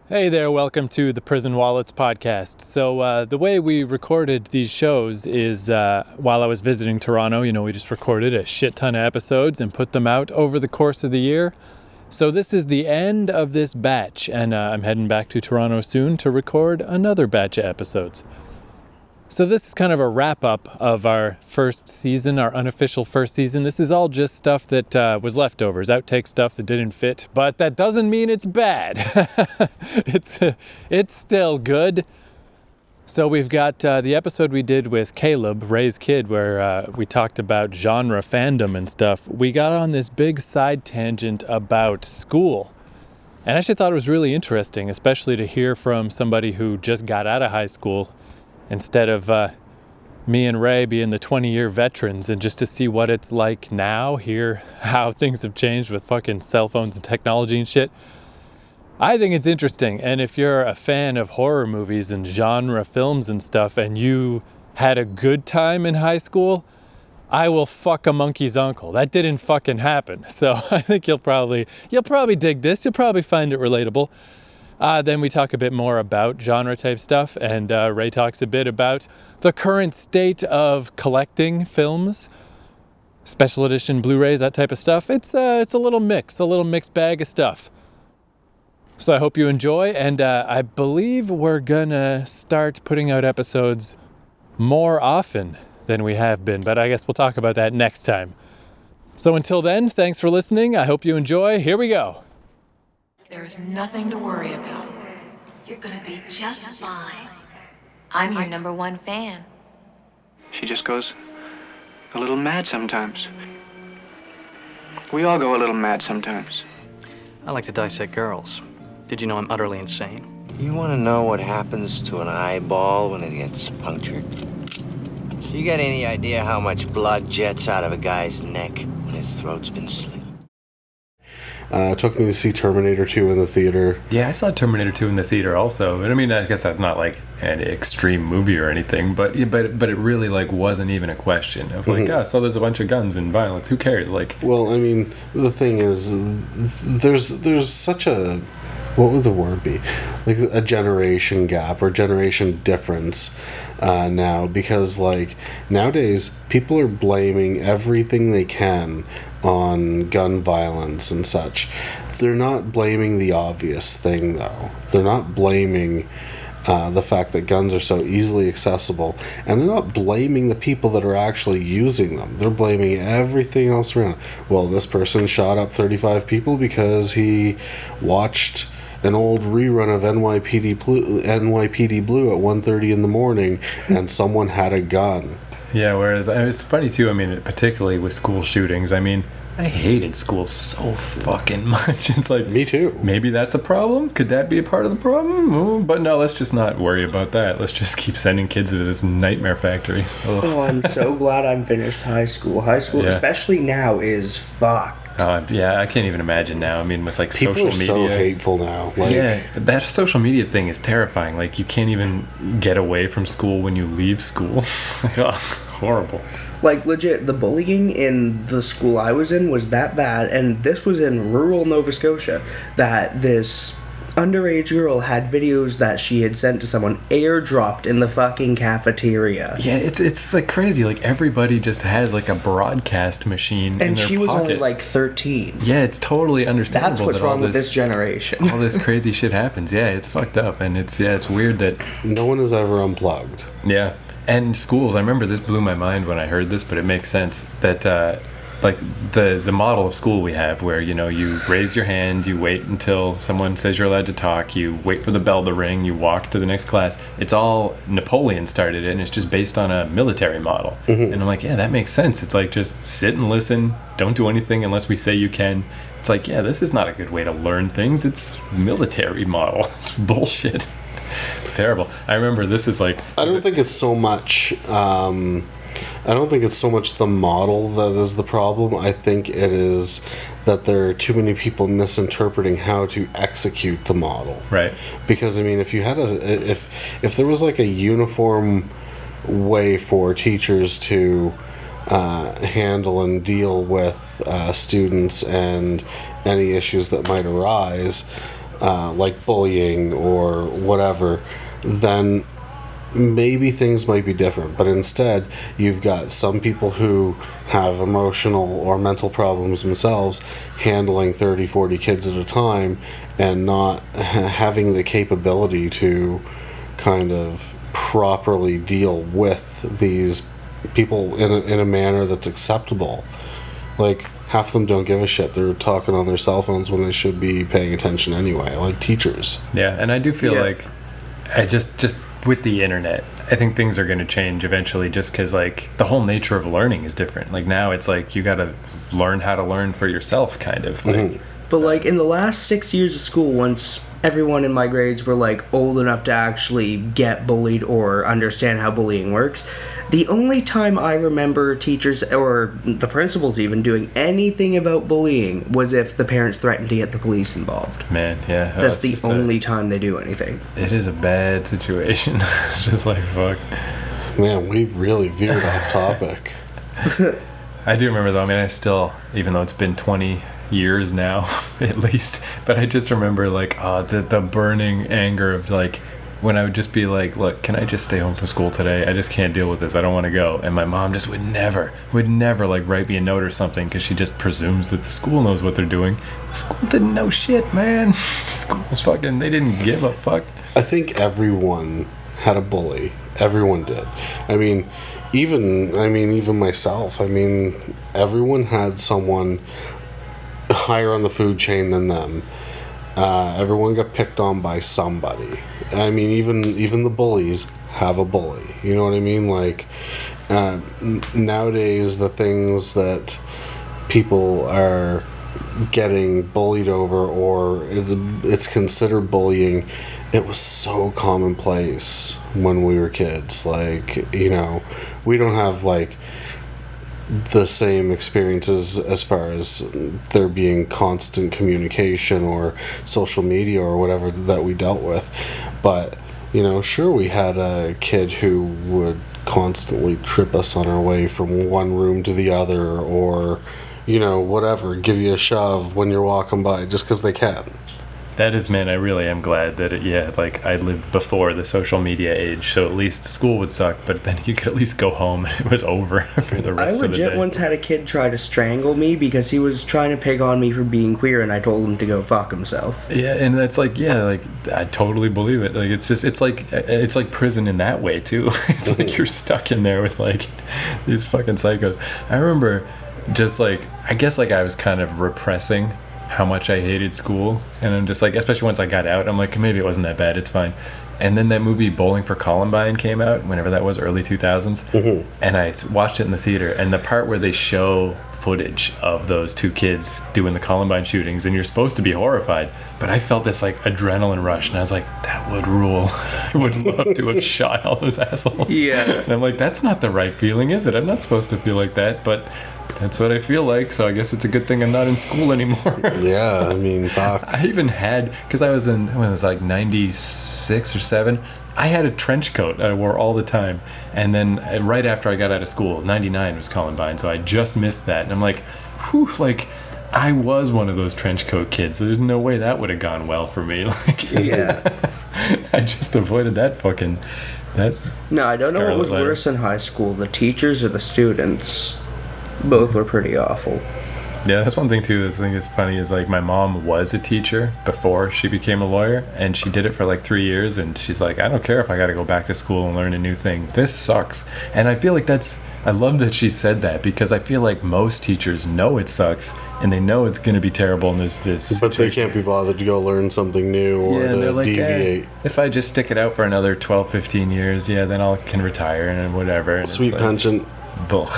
Hey there, welcome to the Prison Wallets podcast. So the way we recorded these shows is while I was visiting Toronto, we just recorded a shit ton of episodes and put them out over the course of the year. So this is the end of this batch, and I'm heading back to Toronto soon to record another batch of episodes. So this is kind of a wrap-up of our first season, our unofficial first season. This is all just stuff that was leftovers, outtake stuff that didn't fit, but that doesn't mean it's bad. It's still good. So we've got the episode we did with Caleb, Ray's kid, where we talked about genre fandom and stuff. We got on this big side tangent about school. And I actually thought it was really interesting, especially to hear from somebody who just got out of high school instead of me and Ray being the 20-year veterans, and just to see what it's like now, hear how things have changed with fucking cell phones and technology and shit. I think it's interesting, and if you're a fan of horror movies and genre films and stuff, and you had a good time in high school, I will fuck a monkey's uncle. That didn't fucking happen. So I think you'll probably dig this. You'll probably find it relatable. Then we talk a bit more about genre type stuff, and Ray talks a bit about the current state of collecting films, special edition Blu-rays, that type of stuff. It's a little mixed bag of stuff. So I hope you enjoy, and I believe we're gonna start putting out episodes more often than we have been, but I guess we'll talk about that next time. So until then, thanks for listening. I hope you enjoy. Here we go. There is nothing to worry about. You're gonna be just fine. I'm your number one fan. She just goes a little mad sometimes. We all go a little mad sometimes. I like to dissect girls. Did you know I'm utterly insane? You want to know what happens to an eyeball when it gets punctured? You got any idea how much blood jets out of a guy's neck when his throat's been slit? Took me to see Terminator 2 in the theater. Yeah, I saw Terminator 2 in the theater also. And I mean, I guess that's not like an extreme movie or anything, but it really like wasn't even a question of like, so there's a bunch of guns and violence. Who cares? Like, well, I mean, the thing is, there's such a, what would the word be? Like a generation gap or generation difference now, because like nowadays people are blaming everything they can on gun violence and such. They're not blaming the obvious thing though. They're not blaming the fact that guns are so easily accessible, and they're not blaming the people that are actually using them. They're blaming everything else around. Well, this person shot up 35 people because he watched an old rerun of NYPD Blue at 1:30 in the morning and someone had a gun. yeah, whereas it's funny too, I mean, particularly with school shootings. I mean, I hated school so fucking much. It's like, Me too. maybe that's a problem? Could that be a part of the problem? Oh, but no, let's just not worry about that. Let's just keep sending kids into this nightmare factory. Ugh. Oh, I'm so glad I'm finished high school. High school, Yeah. especially now, is fucked. Yeah, I can't even imagine now. I mean, with like People social are so media. hateful now. Like, Yeah, that social media thing is terrifying. Like, you can't even get away from school when you leave school. Ugh, horrible. Like, legit, the bullying in the school I was in was that bad, and this was in rural Nova Scotia, that this underage girl had videos that she had sent to someone airdropped in the fucking cafeteria. Yeah, it's like crazy. Like, everybody just has like a broadcast machine in And their she was pocket. only like 13. Yeah, it's totally understandable. That's what's that all wrong with this generation. all this crazy shit happens. Yeah, it's fucked up, and it's weird that. no one is ever unplugged. Yeah, and schools. I remember this blew my mind when I heard this, but it makes sense that like the model of school we have, where you raise your hand, you wait until someone says you're allowed to talk, you wait for the bell to ring, you walk to the next class. It's all Napoleon started it, and it's just based on a military model. And I'm like, yeah, that makes sense. It's like, just sit and listen, don't do anything unless we say you can. It's like, yeah, this is not a good way to learn things. It's military model. It's bullshit. It's terrible. I remember this is like, I don't think it's so much the model that is the problem. I think it is that there are too many people misinterpreting how to execute the model. right. Because I mean, if you had if there was like a uniform way for teachers to handle and deal with students and any issues that might arise, like bullying or whatever, then maybe things might be different. But instead, you've got some people who have emotional or mental problems themselves handling 30, 40 kids at a time and not having the capability to kind of properly deal with these people in a manner that's acceptable. Like, half of them don't give a shit. They're talking on their cell phones when they should be paying attention anyway, like teachers. Yeah, and I do feel like I just with the internet, I think things are going to change eventually, just because like the whole nature of learning is different. Like now it's like you got to learn how to learn for yourself, kind of. Like, But like in the last 6 years of school, once everyone in my grades were like old enough to actually get bullied or understand how bullying works, the only time I remember teachers or the principals even doing anything about bullying was if the parents threatened to get the police involved. Man, yeah. That's it's the just only time they do anything. It is a bad situation. It's just like, fuck. Man, we really veered off topic. I do remember though, I mean, I still, even though it's been 20 years now, at least, but I just remember like, the burning anger of like, when I would just be like, look, can I just stay home from school today? I just can't deal with this. I don't want to go. And my mom just would never like write me a note or something, because she just presumes that the school knows what they're doing. The school didn't know shit, man. School's fucking, they didn't give a fuck. I think everyone had a bully. Everyone did. I mean, even myself. I mean, everyone had someone higher on the food chain than them. Everyone got picked on by somebody. I mean, even the bullies have a bully. You know what I mean? Like, nowadays, the things that people are getting bullied over, or it's considered bullying, it was so commonplace when we were kids. Like, you know, we don't have like the same experiences as far as there being constant communication or social media or whatever that we dealt with. But, you know, sure, we had a kid who would constantly trip us on our way from one room to the other, or, you know, whatever, give you a shove when you're walking by just because they can. That is, man, I really am glad that like I lived before the social media age, so at least school would suck, but then you could at least go home and it was over for the rest of the day. I legit once had a kid try to strangle me because he was trying to pick on me for being queer, and I told him to go fuck himself. Yeah, and that's like, yeah, like I totally believe it. Like it's like prison in that way too. It's like you're stuck in there with like these fucking psychos. I remember just like, I guess like I was kind of repressing how much I hated school, and I'm just like, especially once I got out, I'm like, maybe it wasn't that bad, it's fine. And then that movie Bowling for Columbine came out, whenever that was, early 2000s, and I watched it in the theater, and the part where they show footage of those two kids doing the Columbine shootings, and you're supposed to be horrified, but I felt this like adrenaline rush, and I was like, that would rule. I would love to have shot all those assholes. Yeah. And I'm like, that's not the right feeling, is it? I'm not supposed to feel like that, but that's what I feel like, so I guess it's a good thing I'm not in school anymore. Yeah, I mean, fuck. I even had, because I was in, when it was like 96 or 7, I had a trench coat I wore all the time. And then right after I got out of school, 99 was Columbine, so I just missed that. And I'm like, whew, like, I was one of those trench coat kids. There's no way that would have gone well for me. Like, Yeah. I just avoided that fucking, No, I don't know what was Scarlet letter. worse in high school, the teachers or the students. Both were pretty awful. Yeah, that's one thing too. I think it's funny is like my mom was a teacher before she became a lawyer, and she did it for like 3 years, and she's like, I don't care if I got to go back to school and learn a new thing. This sucks. And I feel like I love that she said that, because I feel like most teachers know it sucks and they know it's going to be terrible, and there's this But they can't be bothered to go learn something new or and they're to like, deviate. if I just stick it out for another 12, 15 years, then I can retire and whatever. And Sweet it's like, pension. bull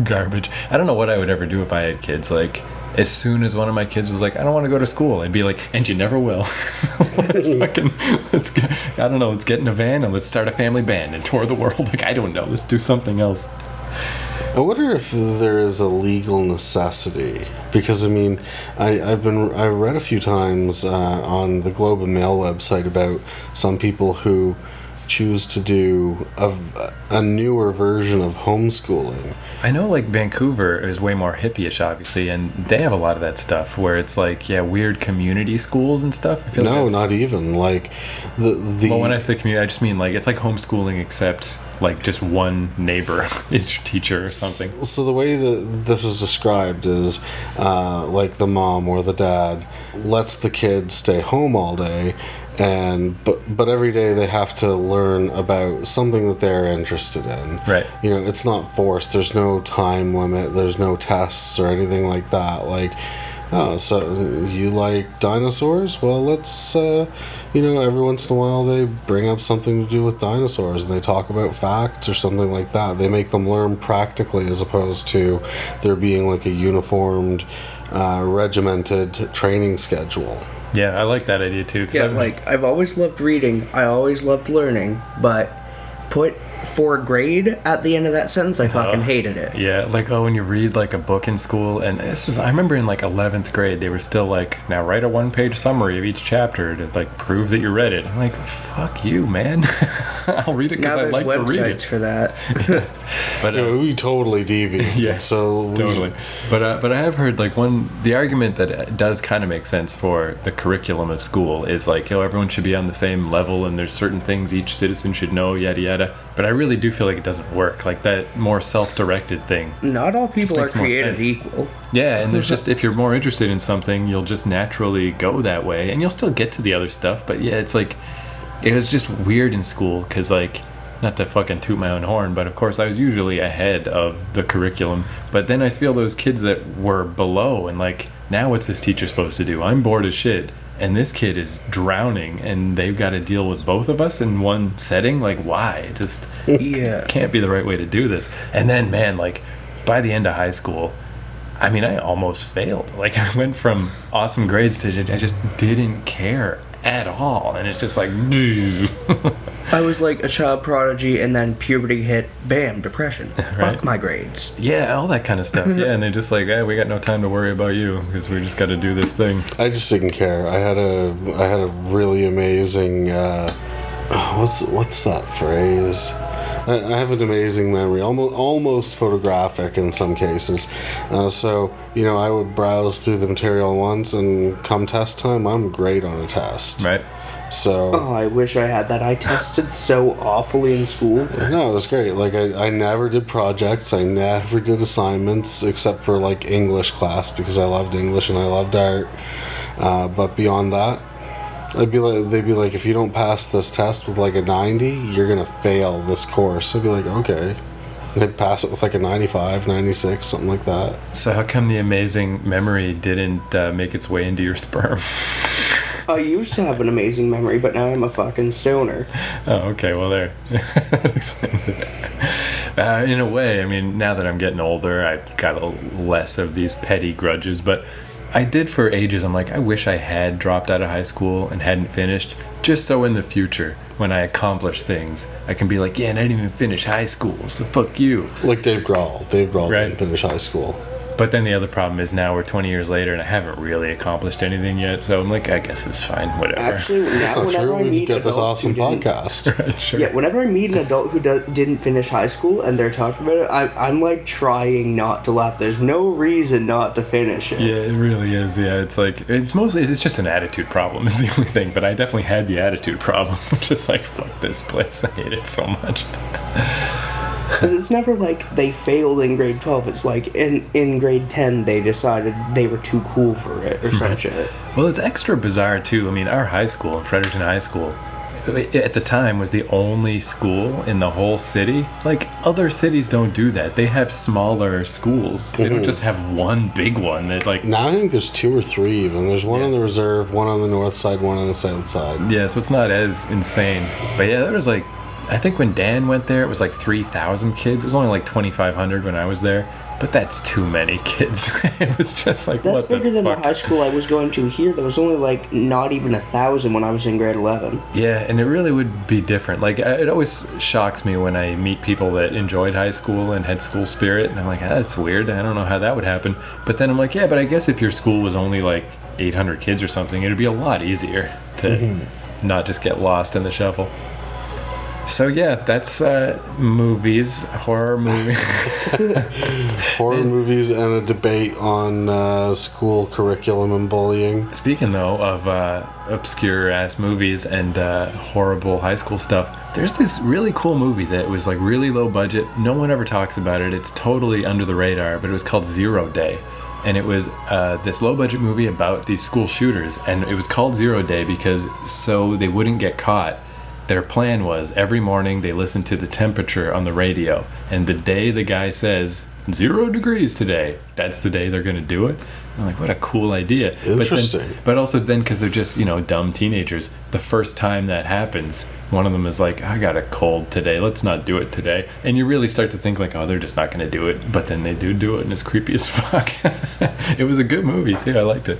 garbage. I don't know what I would ever do if I had kids. Like, as soon as one of my kids was like, I don't want to go to school, I'd be like, and you never will. let's get in a van and let's start a family band and tour the world. Like, I don't know, let's do something else. I wonder if there is a legal necessity, because I mean, I read a few times on the Globe and Mail website about some people who choose to do a newer version of homeschooling. I know, like, Vancouver is way more hippie-ish, obviously, and they have a lot of that stuff where it's like, yeah, weird community schools and stuff. I feel No, like not even. Like, the well, when I say community, I just mean, like, it's like homeschooling, except, like, just one neighbor is your teacher or something. So the way that this is described is, like, the mom or the dad lets the kid stay home all day, but every day they have to learn about something that they're interested in. Right. You know, it's not forced. There's no time limit. There's no tests or anything like that. Like, oh, so you like dinosaurs? Well, let's, every once in a while they bring up something to do with dinosaurs and they talk about facts or something like that. They make them learn practically as opposed to there being like a uniformed, regimented training schedule. Yeah, I like that idea too. Yeah, like, I've always loved reading, I always loved learning, but put for grade at the end of that sentence, I fucking hated it. Yeah, like, when you read, like, a book in school, and I remember in, like, 11th grade, they were still like, now write a 1-page summary of each chapter to, like, prove that you read it. I'm like, fuck you, man. I'll read it because I like to read it. Now there's websites for that. But we totally deviate. Yeah, so totally. But I have heard, like, the argument that does kind of make sense for the curriculum of school is, like, everyone should be on the same level, and there's certain things each citizen should know, yada yada. But I really do feel like it doesn't work. Like, that more self-directed thing. Not all people are makes more created sense. equal. Yeah, and there's just, if you're more interested in something, you'll just naturally go that way, and you'll still get to the other stuff. But yeah, it's like, it was just weird in school, because, like, not to fucking toot my own horn, but of course I was usually ahead of the curriculum. But then I feel those kids that were below, and like, now what's this teacher supposed to do? I'm bored as shit. And this kid is drowning, and they've got to deal with both of us in one setting. Like, why? It just can't be the right way to do this. And then, man, like, by the end of high school, I mean, I almost failed. Like, I went from awesome grades to I just didn't care at all. And it's just like, I was like a child prodigy, and then puberty hit, bam, depression. Right? Fuck my grades. Yeah, all that kind of stuff. Yeah, and they're just like, hey, we got no time to worry about you because we just got to do this thing. I just didn't care. I had a really amazing what's that phrase? I have an amazing memory, almost photographic in some cases. So, I would browse through the material once, and come test time, I'm great on a test. Right. So. Oh, I wish I had that. I tested so awfully in school. No, it was great. Like, I never did projects. I never did assignments, except for, like, English class, because I loved English and I loved art. But beyond that, they'd be like, if you don't pass this test with like a 90, you're gonna fail this course. I'd be like, okay. And I'd pass it with like a 95, 96, something like that. So how come the amazing memory didn't make its way into your sperm? I used to have an amazing memory, but now I'm a fucking stoner. Oh, okay. Well, there. That explains it. In a way, I mean, now that I'm getting older, I've got a little less of these petty grudges, but I did for ages. I'm like, I wish I had dropped out of high school and hadn't finished, just so in the future, when I accomplish things, I can be like, yeah, and I didn't even finish high school, so fuck you. Like Dave Grohl. Dave Grohl Right. didn't finish high school. But then the other problem is now we're 20 years later and I haven't really accomplished anything yet, so I'm like, I guess it's fine, whatever. Actually, That's now not whenever true. I We've meet got this adults who awesome didn't, podcast. Sure. yeah, whenever I meet an adult who didn't finish high school and they're talking about it, I'm like trying not to laugh. There's no reason not to finish it. Yeah, it really is. Yeah, it's like, it's just an attitude problem is the only thing, but I definitely had the attitude problem. Just like, fuck this place, I hate it so much. Because it's never like they failed in grade 12. It's like in grade 10 they decided they were too cool for it or some shit. Well, it's extra bizarre too. I mean, our high school, Fredericton High School, at the time was the only school in the whole city. Like, other cities don't do that. They have smaller schools. They don't just have one big one that, like... Now I think there's 2 or 3 even. There's one on the reserve, one on the north side, one on the south side. Yeah, so it's not as insane. But yeah, there was like... I think when Dan went there, it was like 3,000 kids. It was only like 2,500 when I was there. But that's too many kids. It was just like, That's what the bigger than the fuck? high school I was going to here. There was only like not even 1,000 when I was in grade 11. Yeah, and it really would be different. Like, it always shocks me when I meet people that enjoyed high school and had school spirit, and I'm like, that's weird. I don't know how that would happen. But then I'm like, yeah, but I guess if your school was only like 800 kids or something, it'd be a lot easier to not just get lost in the shuffle. So yeah, that's movies, horror movies. Horror movies and a debate on school curriculum and bullying. Speaking though of obscure ass movies and horrible high school stuff, there's this really cool movie that was like really low budget. No one ever talks about it. It's totally under the radar, but it was called Zero Day. And it was this low budget movie about these school shooters. And it was called Zero Day because so they wouldn't get caught. Their plan was every morning they listened to the temperature on the radio, and the day the guy says 0 degrees today, that's the day they're going to do it. I'm like, what a cool idea. Interesting. But also then, because they're just, dumb teenagers, the first time that happens, one of them is like, I got a cold today, let's not do it today. And you really start to think like, oh, they're just not going to do it. But then they do it, and it's creepy as fuck. It was a good movie too, I liked it.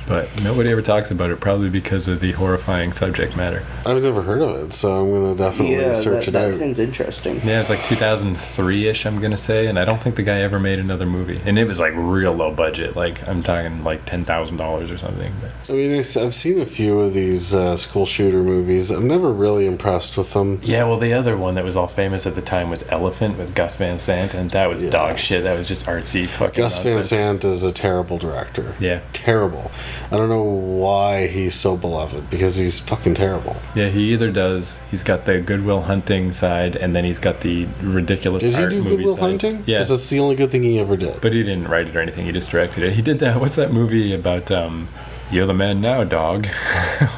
But nobody ever talks about it, probably because of the horrifying subject matter. I've never heard of it, so I'm going to definitely search it out. That sounds interesting. Yeah, it's like 2003-ish, I'm going to say, and I don't think the guy ever made another movie. And it was like real low budget, like I'm talking like $10,000 or something. But. I mean, I've seen a few of these school shooter movies. I'm never really impressed with them. Yeah, well, the other one that was all famous at the time was Elephant with Gus Van Sant, and that was dog shit. That was just artsy fucking Gus nonsense. Van Sant is a terrible director. Yeah. Terrible. I don't know why he's so beloved, because he's fucking terrible. Yeah, he either does. He's got the Good Will Hunting side, and then he's got the ridiculous Did art he do movie Good Will side. Hunting? Yeah. 'Cause that's the only good thing he ever did. But he didn't write it or anything. He just directed it. He did that. What's that movie about You're the Man Now, Dog?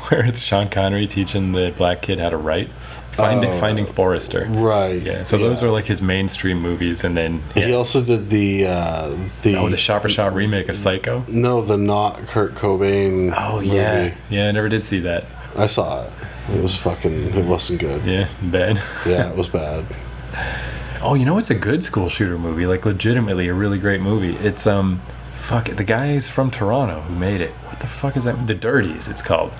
Where it's Sean Connery teaching the black kid how to write. Finding Forrester. Right. Yeah, so those are like his mainstream movies, and then He also did the Shop for Shop remake of Psycho. No, the not Kurt Cobain movie. Yeah, I never did see that. I saw it. It wasn't good. Yeah, bad. Yeah, it was bad. Oh, it's a good school shooter movie, like legitimately a really great movie. It's the guys from Toronto who made it. What the fuck is that? The Dirties, it's called.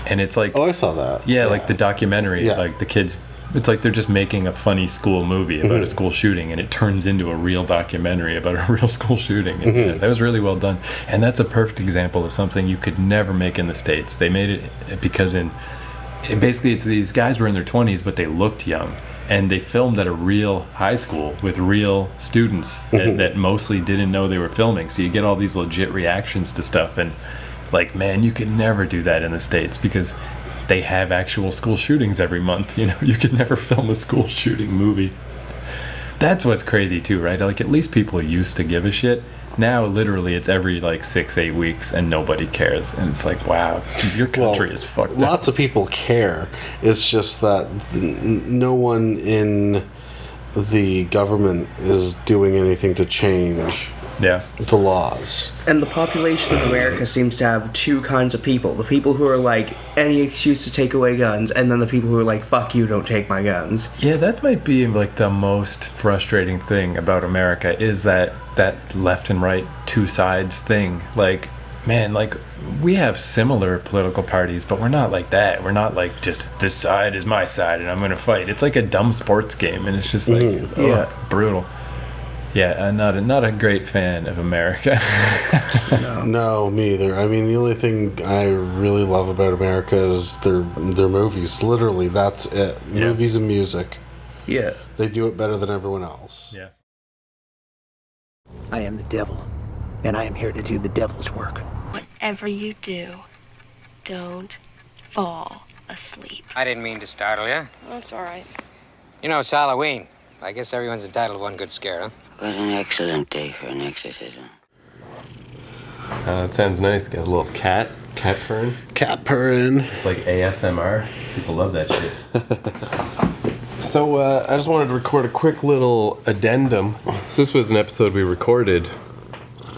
And it's like, Oh, I saw that. yeah, like the documentary, Yeah. like the kids, it's like they're just making a funny school movie about a school shooting, and it turns into a real documentary about a real school shooting. And yeah, that was really well done. And that's a perfect example of something you could never make in the States. They made it because basically it's these guys were in their 20s, but they looked young. And they filmed at a real high school with real students that mostly didn't know they were filming. So you get all these legit reactions to stuff, and like, man, you could never do that in the States because they have actual school shootings every month. You could never film a school shooting movie. That's what's crazy too, right? Like, at least people used to give a shit. Now, literally, it's every like 6-8 weeks, and nobody cares. And it's like, wow, your country is fucked up. Lots of people care. It's just that no one in the government is doing anything to change the laws. And the population of America seems to have two kinds of people. The people who are like, any excuse to take away guns, and then the people who are like, fuck you, don't take my guns. Yeah, that might be like the most frustrating thing about America is that left and right, two sides thing. Like, man, like, we have similar political parties, but we're not like that. We're not like just this side is my side and I'm gonna fight. It's like a dumb sports game, and it's just like brutal. Yeah, I'm not a great fan of America. No, me either. I mean, the only thing I really love about America is their movies. Literally, that's it. Yeah. Movies and music. Yeah. They do it better than everyone else. Yeah. I am the devil, and I am here to do the devil's work. Whatever you do, don't fall asleep. I didn't mean to startle you. That's all right. It's Halloween. I guess everyone's entitled to one good scare, huh? What an excellent day for an exorcism. That sounds nice. Got a little cat purring. Cat purring. It's like ASMR. People love that shit. So I just wanted to record a quick little addendum. So this was an episode we recorded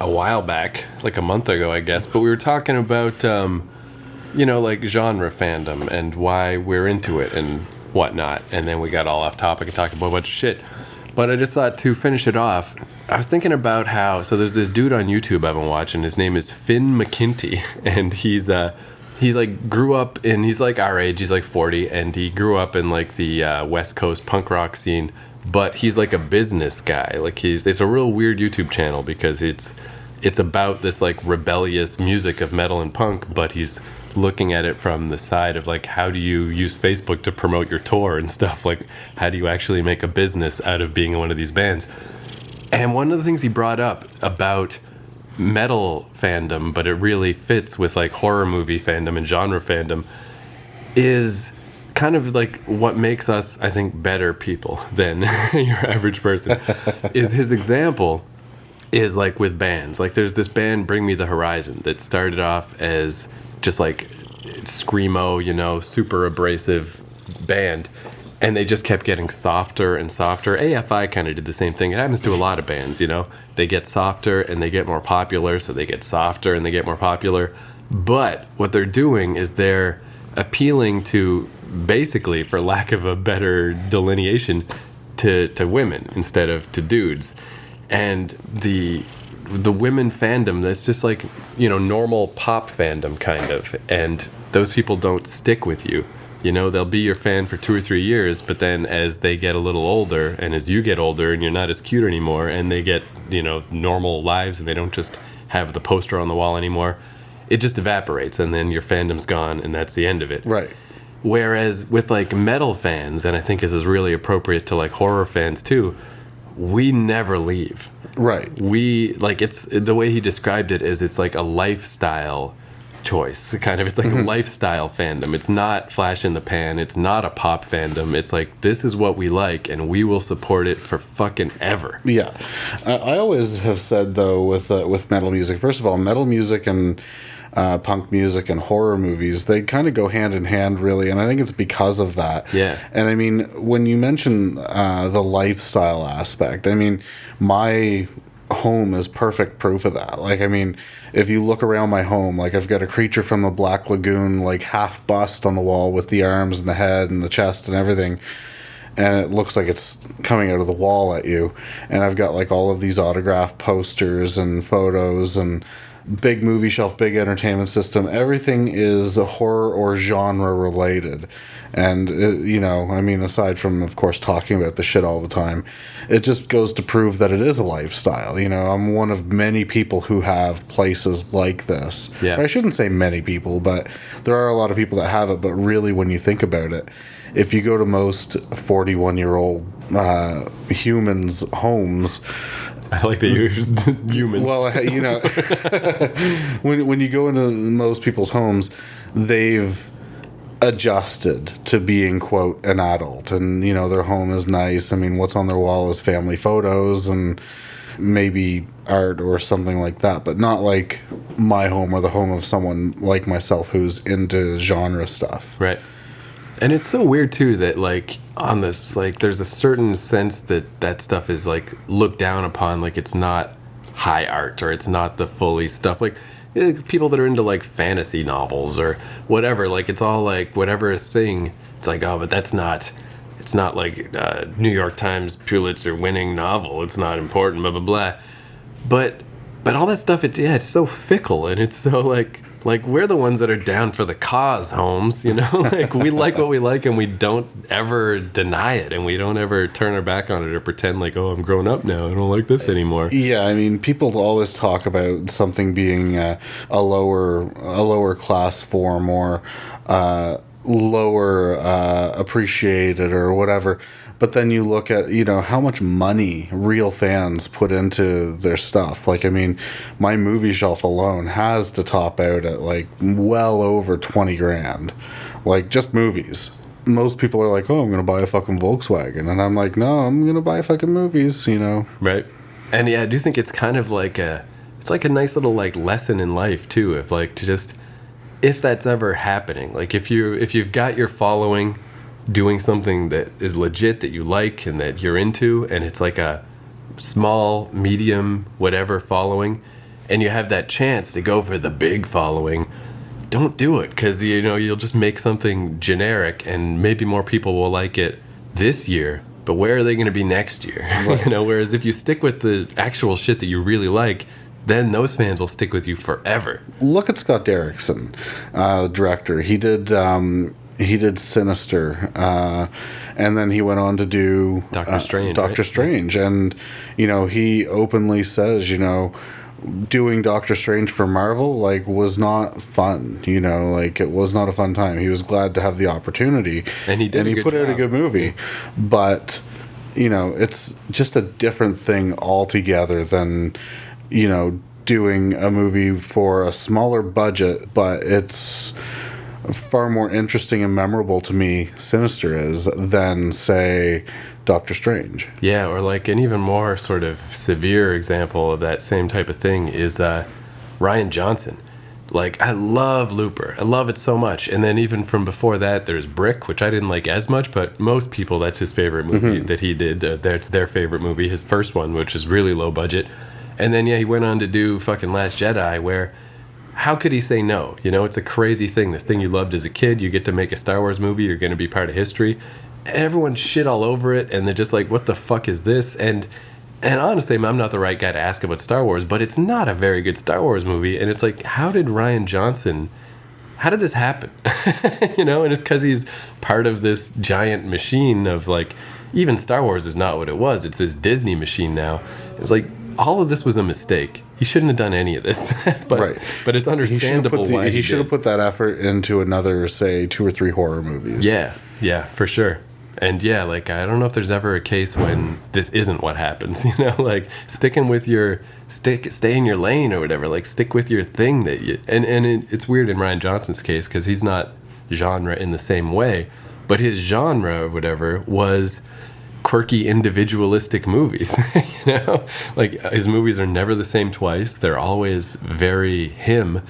a while back, like a month ago, I guess. But we were talking about, like genre fandom and why we're into it and whatnot. And then we got all off topic and talked about a bunch of shit. But I just thought to finish it off, I was thinking about how, so there's this dude on YouTube I've been watching, his name is Finn McKinty, and he's like grew up in, he's like our age, he's like 40, and he grew up in like the West Coast punk rock scene, but he's like a business guy. Like it's a real weird YouTube channel because it's about this like rebellious music of metal and punk, but he's looking at it from the side of like, how do you use Facebook to promote your tour and stuff? Like, how do you actually make a business out of being in one of these bands? And one of the things he brought up about metal fandom, but it really fits with like horror movie fandom and genre fandom, is kind of like what makes us, I think, better people than your average person. Is his example is like with bands. Like there's this band, Bring Me the Horizon, that started off as just like screamo, you know, super abrasive band, and they just kept getting softer and softer. AFI kind of did the same thing. It happens to a lot of bands, you know. They get softer and they get more popular, so they get softer and they get more popular. But what they're doing is they're appealing to, basically, for lack of a better delineation, to women instead of to dudes. And the women fandom, that's just like, you know, normal pop fandom kind of, and those people don't stick with you. You know, they'll be your fan for 2 or 3 years, but then as they get a little older, and as you get older and you're not as cute anymore, and they get, you know, normal lives and they don't just have the poster on the wall anymore, it just evaporates, and then your fandom's gone, and that's the end of it. Right. Whereas with like metal fans, and I think this is really appropriate to like horror fans too, we never leave. Right. We, like, it's the way he described it is it's like a lifestyle choice, kind of. It's like a lifestyle fandom. It's not flash in the pan. It's not a pop fandom. It's like, this is what we like, and we will support it for fucking ever. Yeah. I always have said, though, with metal music, first of all, metal music and punk music and horror movies, they kind of go hand in hand, really, and I think it's because of that. Yeah. And I mean, when you mention the lifestyle aspect, I mean, my home is perfect proof of that. Like, I mean, if you look around my home, like, I've got a Creature from the Black Lagoon, like, half bust on the wall with the arms and the head and the chest and everything, and it looks like it's coming out of the wall at you. And I've got, like, all of these autographed posters and photos and big movie shelf, big entertainment system. Everything is horror or genre related. And, you know, I mean, aside from, of course, talking about the shit all the time, it just goes to prove that it is a lifestyle. You know, I'm one of many people who have places like this. Yeah. I shouldn't say many people, but there are a lot of people that have it. But really, when you think about it, if you go to most 41-year-old humans' homes, I like that you used humans. well, you know, when you go into most people's homes, they've adjusted to being, quote, an adult, and you know, their home is nice. I mean, what's on their wall is family photos and maybe art or something like that, but not like my home or the home of someone like myself who's into genre stuff. Right. And it's so weird too that, like, on this, like, there's a certain sense that that stuff is like looked down upon, like it's not high art or it's not the fully stuff, like people that are into like fantasy novels or whatever, like it's all like whatever thing, it's like, oh, but that's not, it's not like New York Times Pulitzer winning novel, it's not important, blah blah blah. But all that stuff, it's so fickle, and it's so like we're the ones that are down for the cause, Holmes, you know. Like, we like what we like, and we don't ever deny it, and we don't ever turn our back on it or pretend like, oh, I'm grown up now, I don't like this anymore. Yeah, I mean, people always talk about something being a lower class form or lower appreciated or whatever. But then you look at, you know, how much money real fans put into their stuff. Like, I mean, my movie shelf alone has to top out at like well over 20 grand. Like, just movies. Most people are like, oh, I'm going to buy a fucking Volkswagen. And I'm like, no, I'm going to buy fucking movies, you know. Right. And yeah, I do think it's kind of like it's like a nice little like lesson in life too, if like to just, if that's ever happening. Like if you've got your following doing something that is legit, that you like and that you're into, and it's like a small, medium, whatever following, and you have that chance to go for the big following, don't do it, because you know you'll just make something generic, and maybe more people will like it this year, but where are they going to be next year? Right. You know, whereas if you stick with the actual shit that you really like, then those fans will stick with you forever. Look at Scott Derrickson, director. He did Sinister, and then he went on to do Doctor Strange. Doctor Strange, and you know, he openly says, you know, doing Doctor Strange for Marvel, like, was not fun. You know, like, it was not a fun time. He was glad to have the opportunity, and he did. And he put out a good movie, but you know, it's just a different thing altogether than, you know, doing a movie for a smaller budget, but it's far more interesting and memorable to me, Sinister is, than, say, Doctor Strange. Yeah, or like an even more sort of severe example of that same type of thing is Rian Johnson. Like, I love Looper. I love it so much. And then even from before that, there's Brick, which I didn't like as much, but most people, that's his favorite movie that he did. That's their favorite movie, his first one, which is really low budget. And then, yeah, he went on to do fucking Last Jedi, where how could he say no? You know, it's a crazy thing. This thing you loved as a kid, you get to make a Star Wars movie, you're going to be part of history. Everyone shit all over it, and they're just like, what the fuck is this? And honestly, I'm not the right guy to ask about Star Wars, but it's not a very good Star Wars movie. And it's like, how did Rian Johnson, how did this happen? You know, and it's because he's part of this giant machine of, like, even Star Wars is not what it was. It's this Disney machine now. It's like, all of this was a mistake. He shouldn't have done any of this. But it's understandable why he should have put that effort into another, say, 2 or 3 horror movies. Yeah, for sure. And yeah, like, I don't know if there's ever a case when this isn't what happens, you know, like, sticking with your, stay in your lane or whatever, like, stick with your thing that you, and it's weird in Rian Johnson's case, because he's not genre in the same way, but his genre or whatever was quirky, individualistic movies, you know, like, his movies are never the same twice, they're always very him,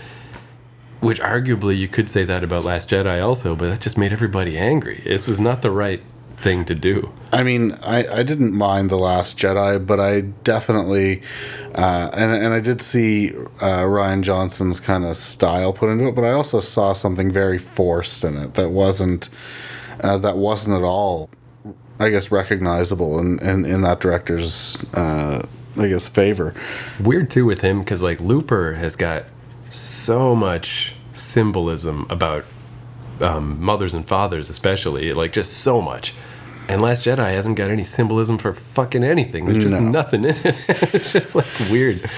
which arguably you could say that about Last Jedi also, but that just made everybody angry. This was not the right thing to do. I mean, I didn't mind The Last Jedi, but I definitely, and I did see Rian Johnson's kind of style put into it, but I also saw something very forced in it that wasn't at all, I guess, recognizable in that director's, I guess, favor. Weird too with him, because like Looper has got so much symbolism about mothers and fathers, especially, like, just so much. And Last Jedi hasn't got any symbolism for fucking anything. There's just nothing in it. It's just, like, weird.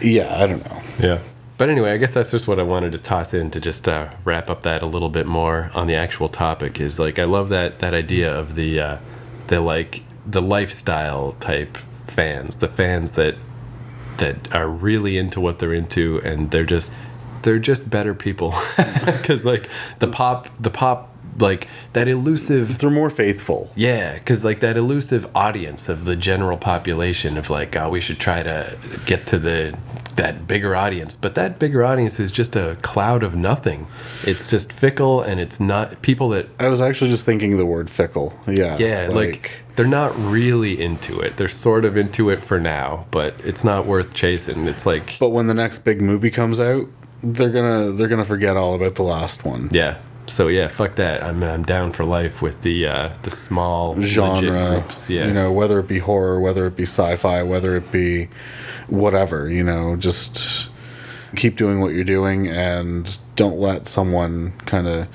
Yeah, I don't know. Yeah. But anyway, I guess that's just what I wanted to toss in to just wrap up that a little bit more on the actual topic. Is like, I love that idea of the lifestyle type fans, the fans that are really into what they're into, and they're just better people. Because like the pop, like that elusive, they're more faithful. Yeah, because like that elusive audience of the general population of like, oh, we should try to get to that bigger audience, but that bigger audience is just a cloud of nothing. It's just fickle, and it's not people that. I was actually just thinking the word fickle. Yeah, like they're not really into it. They're sort of into it for now, but it's not worth chasing. It's like, but when the next big movie comes out, they're gonna forget all about the last one. Yeah. So yeah, fuck that. I'm down for life with the small genre groups. Yeah. You know, whether it be horror, whether it be sci-fi, whether it be whatever, you know, just keep doing what you're doing and don't let someone kind of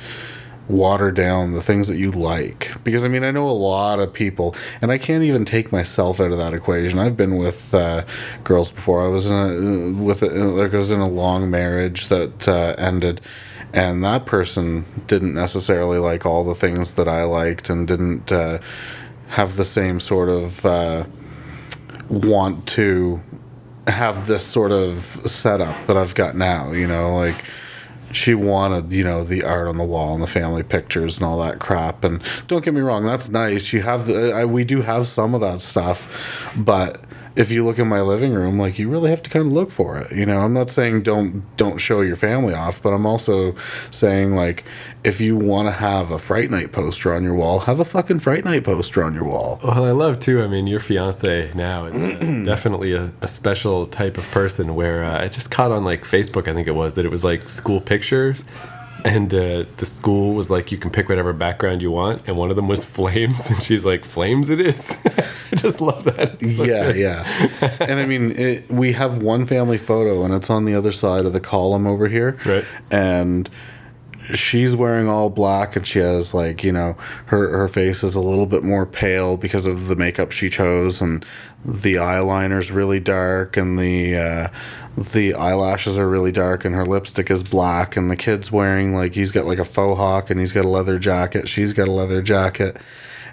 water down the things that you like. Because I mean, I know a lot of people, and I can't even take myself out of that equation. I've been with girls before. I was in a long marriage that ended, and that person didn't necessarily like all the things that I liked, and didn't have the same sort of want to have this sort of setup that I've got now, you know, like she wanted, you know, the art on the wall and the family pictures and all that crap. And don't get me wrong, that's nice. You have we do have some of that stuff, but if you look in my living room, like, you really have to kind of look for it. You know, I'm not saying don't show your family off, but I'm also saying, like, if you want to have a Fright Night poster on your wall, have a fucking Fright Night poster on your wall. Well, I love too. I mean, your fiance now is definitely a special type of person. Where I just caught on like Facebook, I think it was, that it was like school pictures. And the school was like, you can pick whatever background you want, and one of them was flames, and she's like, flames it is. I just love that. So yeah. And I mean, we have one family photo, and it's on the other side of the column over here. Right. And she's wearing all black, and she has like, you know, her face is a little bit more pale because of the makeup she chose, and the eyeliner's really dark, and the eyelashes are really dark, and her lipstick is black, and the kid's wearing like, he's got like a faux hawk, and he's got a leather jacket, she's got a leather jacket,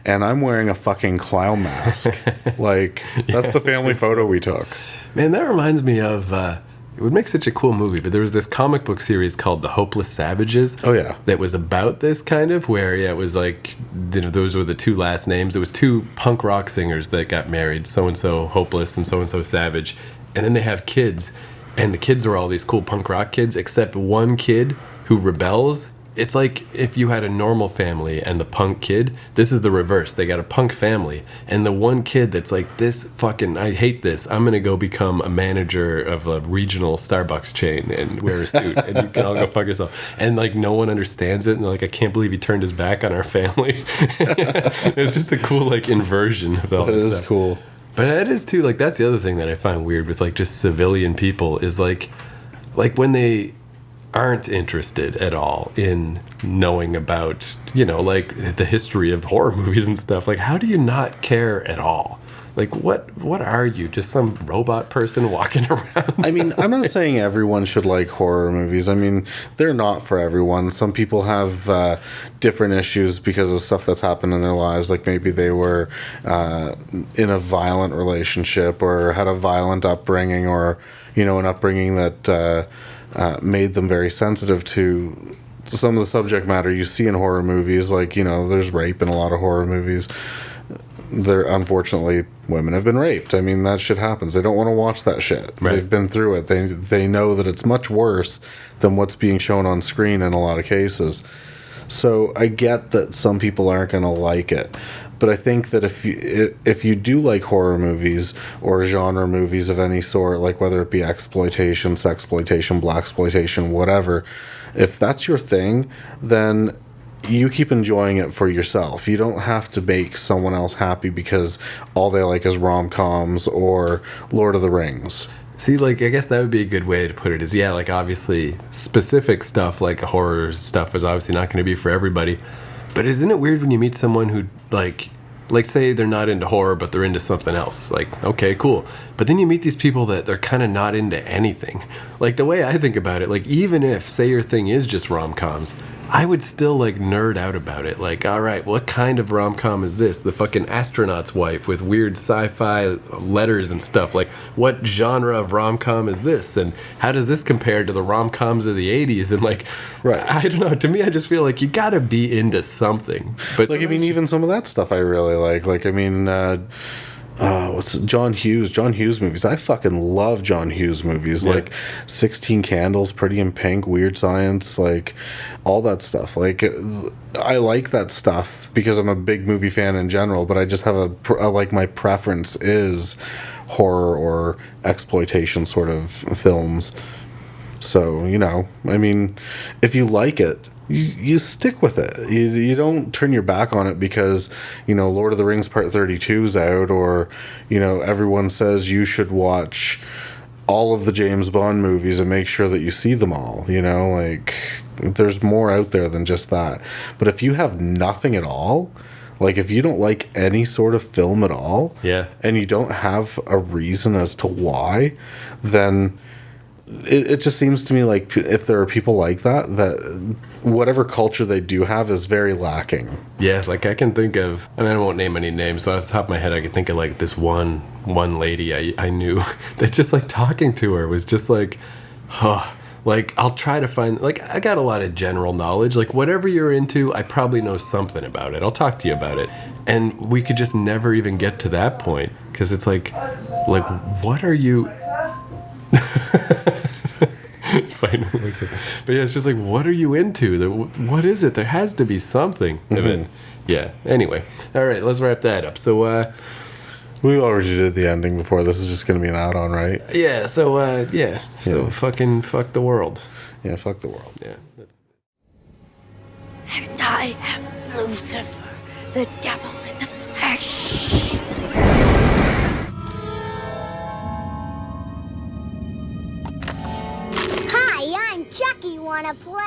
and I'm wearing a fucking clown mask. Like, that's the family photo we took. Man, that reminds me of, it would make such a cool movie, but there was this comic book series called The Hopeless Savages. Oh, yeah. That was about this kind of, where, yeah, it was like, you know, those were the two last names. It was two punk rock singers that got married, so-and-so Hopeless and so-and-so Savage. And then they have kids, and the kids are all these cool punk rock kids, except one kid who rebels. It's like if you had a normal family and the punk kid, this is the reverse. They got a punk family, and the one kid that's like, this fucking, I hate this. I'm going to go become a manager of a regional Starbucks chain and wear a suit, and you can all go fuck yourself. And like, no one understands it, and like, I can't believe he turned his back on our family. It's just a cool like inversion of all this stuff. It is cool. But it is too, like, that's the other thing that I find weird with like just civilian people is like when they aren't interested at all in knowing about, you know, like the history of horror movies and stuff. Like, how do you not care at all? Like, what are you? Just some robot person walking around? I mean, I'm not saying everyone should like horror movies. I mean, they're not for everyone. Some people have different issues because of stuff that's happened in their lives. Like maybe they were in a violent relationship or had a violent upbringing, or, you know, an upbringing that made them very sensitive to some of the subject matter you see in horror movies. Like, you know, there's rape in a lot of horror movies. Unfortunately, women have been raped. I mean, that shit happens. They don't want to watch that shit. Right. They've been through it. They know that it's much worse than what's being shown on screen in a lot of cases. So I get that some people aren't going to like it. But I think that if you do like horror movies or genre movies of any sort, like whether it be exploitation, sexploitation, blaxploitation, whatever, if that's your thing, then you keep enjoying it for yourself. You don't have to make someone else happy because all they like is rom-coms or Lord of the Rings. See, like, I guess that would be a good way to put it is, yeah, like, obviously, specific stuff, like horror stuff is obviously not going to be for everybody. But isn't it weird when you meet someone who, like, say they're not into horror, but they're into something else? Like, okay, cool. But then you meet these people that they're kind of not into anything. Like, the way I think about it, like, even if, say, your thing is just rom-coms, I would still, like, nerd out about it. Like, all right, what kind of rom-com is this? The fucking astronaut's wife with weird sci-fi letters and stuff. Like, what genre of rom-com is this? And how does this compare to the rom-coms of the 80s? And, like, right. I don't know. To me, I just feel like you gotta be into something. But like, I mean, even some of that stuff I really like. Like, I mean, what's John Hughes movies. I fucking love John Hughes movies. Yeah. Like 16 Candles, Pretty in Pink, Weird Science, like all that stuff. Like, I like that stuff because I'm a big movie fan in general, but I just have like, my preference is horror or exploitation sort of films. So, you know, I mean, if you like it, you stick with it. You don't turn your back on it because, you know, Lord of the Rings Part 32's out, or, you know, everyone says you should watch all of the James Bond movies and make sure that you see them all. You know, like, there's more out there than just that. But if you have nothing at all, like if you don't like any sort of film at all, yeah, and you don't have a reason as to why, then it just seems to me like if there are people like that whatever culture they do have is very lacking. Yeah, like I can think of, I mean, I won't name any names, so off the top of my head I can think of like this one lady I knew that just like talking to her was just like, like I'll try to find, like I got a lot of general knowledge, like whatever you're into, I probably know something about it. I'll talk to you about it. And we could just never even get to that point because it's like what are you... But yeah, it's just like, what are you into? What is it? There has to be something. Mm-hmm. I mean, yeah. Anyway, all right, let's wrap that up. So, we already did the ending before. This is just going to be an add-on, right? Yeah. So, yeah. So, fucking fuck the world. Yeah, fuck the world. Yeah. And I am Lucifer, the devil in the flesh. Chucky, wanna play?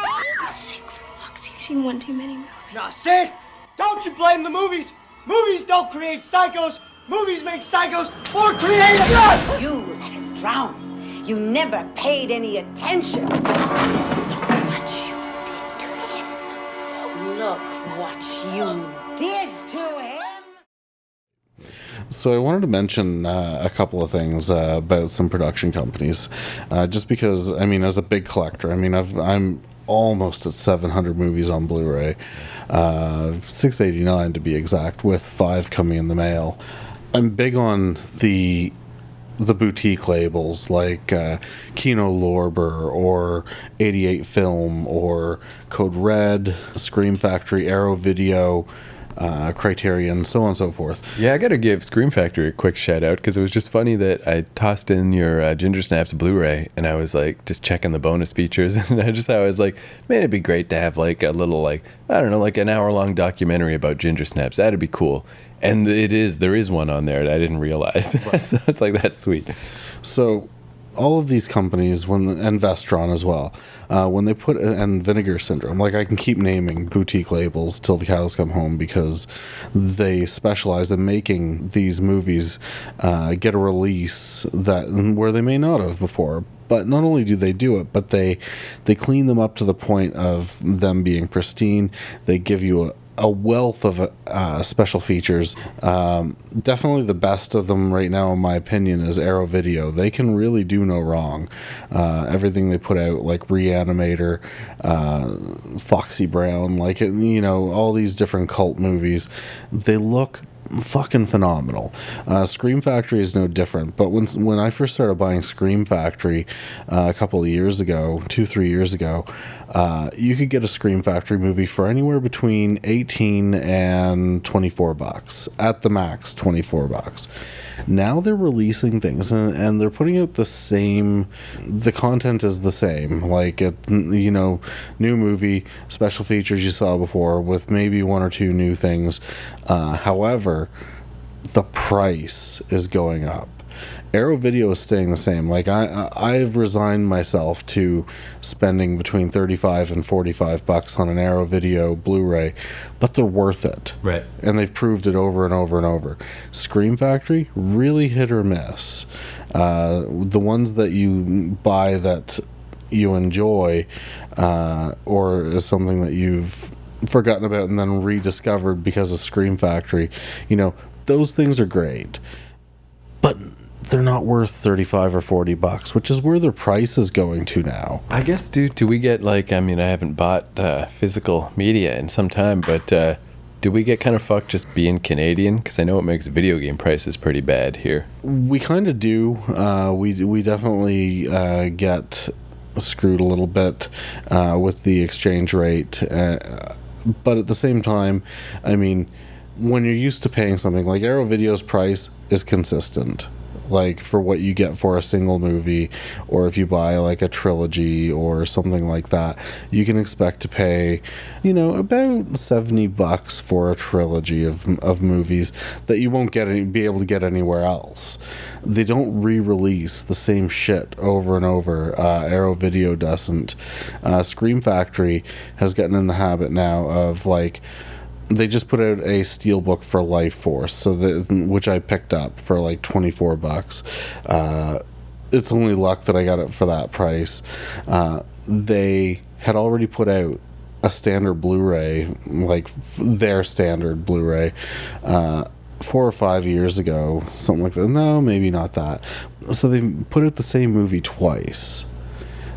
Sick fuck. seen one too many movies. Nah, Sid! Don't you blame the movies! Movies don't create psychos! Movies make psychos more creative! You let him drown. You never paid any attention. Look what you did to him. Look what you did to him. So I wanted to mention a couple of things about some production companies, just because, I mean, as a big collector, I mean, I'm almost at 700 movies on Blu-ray, 689 to be exact, with 5 coming in the mail. I'm big on the boutique labels like Kino Lorber or 88 Film or Code Red, Scream Factory, Arrow Video, Criterion, so on and so forth. Yeah, I gotta give Scream Factory a quick shout out because it was just funny that I tossed in your Ginger Snaps Blu-ray and I was like just checking the bonus features and I was like, man, it'd be great to have like a little like, I don't know, like an hour-long documentary about Ginger Snaps. That'd be cool. And there is one on there that I didn't realize. So it's like, that's sweet. So all of these companies, and Vestron as well, when they put, and Vinegar Syndrome, like I can keep naming boutique labels till the cows come home because they specialize in making these movies get a release where they may not have before. But not only do they do it, but they clean them up to the point of them being pristine. They give you a wealth of special features. Definitely the best of them right now, in my opinion, is Arrow Video. They can really do no wrong. Everything they put out, like Reanimator, Foxy Brown, like, you know, all these different cult movies, they look fucking phenomenal. Scream Factory is no different, but when I first started buying Scream Factory a couple of years ago, 2-3 years ago, you could get a Scream Factory movie for anywhere between 18 and 24 bucks, at the max 24 bucks. Now they're releasing things and they're putting out the content is the same, like, you know, new movie, special features you saw before with maybe 1 or 2 new things. However, the price is going up. Arrow Video is staying the same. Like, I've resigned myself to spending between 35 and 45 bucks on an Arrow Video Blu-ray, but they're worth it. Right. And they've proved it over and over and over. Scream Factory, really hit or miss. The ones that you buy that you enjoy, or is something that you've forgotten about and then rediscovered because of Scream Factory, you know, those things are great. But they're not worth 35 or 40 bucks, which is where their price is going to now. I guess, do we get, like, I mean, I haven't bought physical media in some time, but do we get kind of fucked just being Canadian? Because I know it makes video game prices pretty bad here. We kind of do. We definitely get screwed a little bit with the exchange rate. But at the same time, I mean, when you're used to paying something, like Arrow Video's price is consistent, like for what you get for a single movie, or if you buy like a trilogy or something like that, you can expect to pay, you know, about 70 bucks for a trilogy of movies that you won't be able to get anywhere else. They don't re-release the same shit over and over. Arrow Video doesn't. Scream Factory has gotten in the habit now of, like, they just put out a steelbook for Life Force, which I picked up for like 24 bucks. It's only luck that I got it for that price. They had already put out a standard Blu-ray, like their standard Blu-ray, 4 or 5 years ago, something like that. No, maybe not that. So they put out the same movie twice.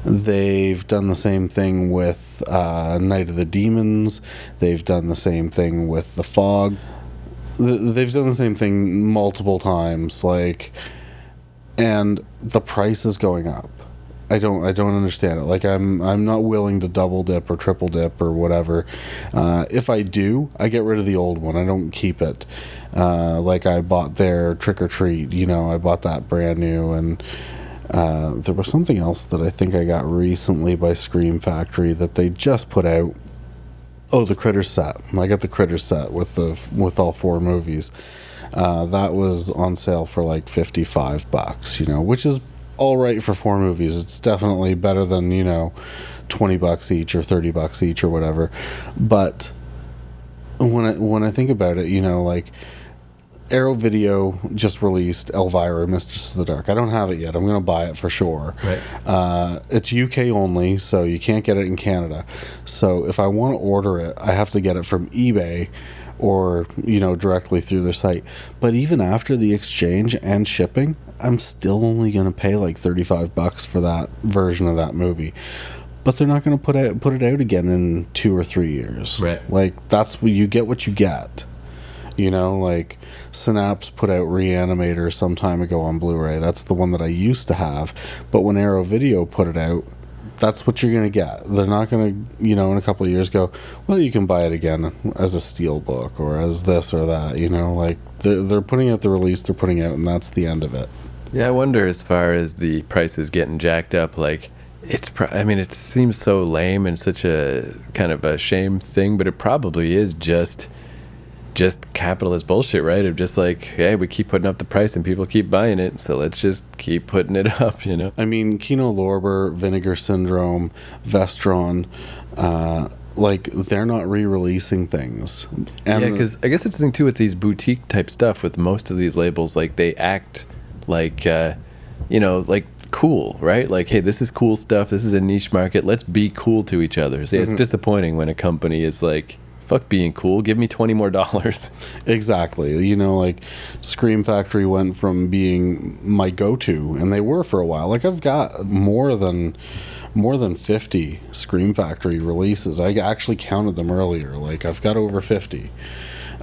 They've done the same thing with Night of the Demons. They've done the same thing with The Fog. They've done the same thing multiple times, like, and the price is going up. I don't understand it. Like, I'm not willing to double dip or triple dip or whatever. If I do, I get rid of the old one. I don't keep it. Like, I bought their Trick or Treat. You know, I bought that brand new, and there was something else that I think I got recently by Scream Factory that they just put out. Oh, the Critters set. I got the Critters set with all 4 movies. That was on sale for like 55 bucks, you know, which is all right for 4 movies. It's definitely better than, you know, $20 each or $30 each or whatever. But when I think about it, you know, like Arrow Video just released Elvira, Mistress of the Dark. I don't have it yet. I'm going to buy it for sure. Right. It's UK only, so you can't get it in Canada. So if I want to order it, I have to get it from eBay or, you know, directly through their site. But even after the exchange and shipping, I'm still only going to pay like $35 for that version of that movie. But they're not going to put it out again in 2 or 3 years. Right. Like, that's what you get. You know, like Synapse put out Reanimator some time ago on Blu-ray. That's the one that I used to have. But when Arrow Video put it out, that's what you're going to get. They're not going to, you know, in a couple of years go, well, you can buy it again as a steelbook or as this or that. You know, like they're putting out the release they're putting out, and that's the end of it. Yeah, I wonder as far as the prices getting jacked up, like I mean, it seems so lame and such a kind of a shame thing, but it probably is just capitalist bullshit, right? Of just like, hey, we keep putting up the price and people keep buying it, so let's just keep putting it up, you know? I mean, Kino Lorber, Vinegar Syndrome, Vestron, like, they're not re-releasing things. And yeah, because I guess it's the thing, too, with these boutique type stuff, with most of these labels, like, they act like, you know, like, cool, right? Like, hey, this is cool stuff, this is a niche market, let's be cool to each other. So it's disappointing when a company is like, fuck being cool, give me $20 more. Exactly. You know, like Scream Factory went from being my go-to, and they were for a while. Like, I've got more than 50 Scream Factory releases. I actually counted them earlier. Like, I've got over 50.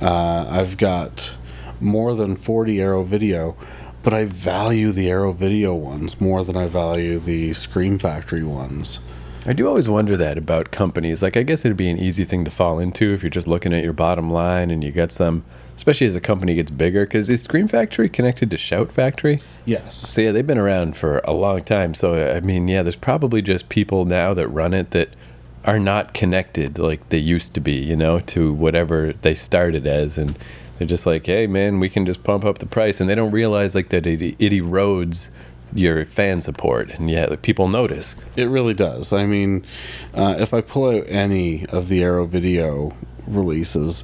I've got more than 40 Arrow Video, but I value the Arrow Video ones more than I value the Scream Factory ones. I do always wonder that about companies. Like, I guess it'd be an easy thing to fall into if you're just looking at your bottom line and you got some, especially as a company gets bigger, because is Scream Factory connected to Shout Factory? Yes. So yeah, they've been around for a long time. So I mean, yeah, there's probably just people now that run it that are not connected like they used to be, you know, to whatever they started as, and they're just like, hey man, we can just pump up the price, and they don't realize like that it erodes your fan support, and yeah, people notice. It really does. I mean, if I pull out any of the Arrow Video releases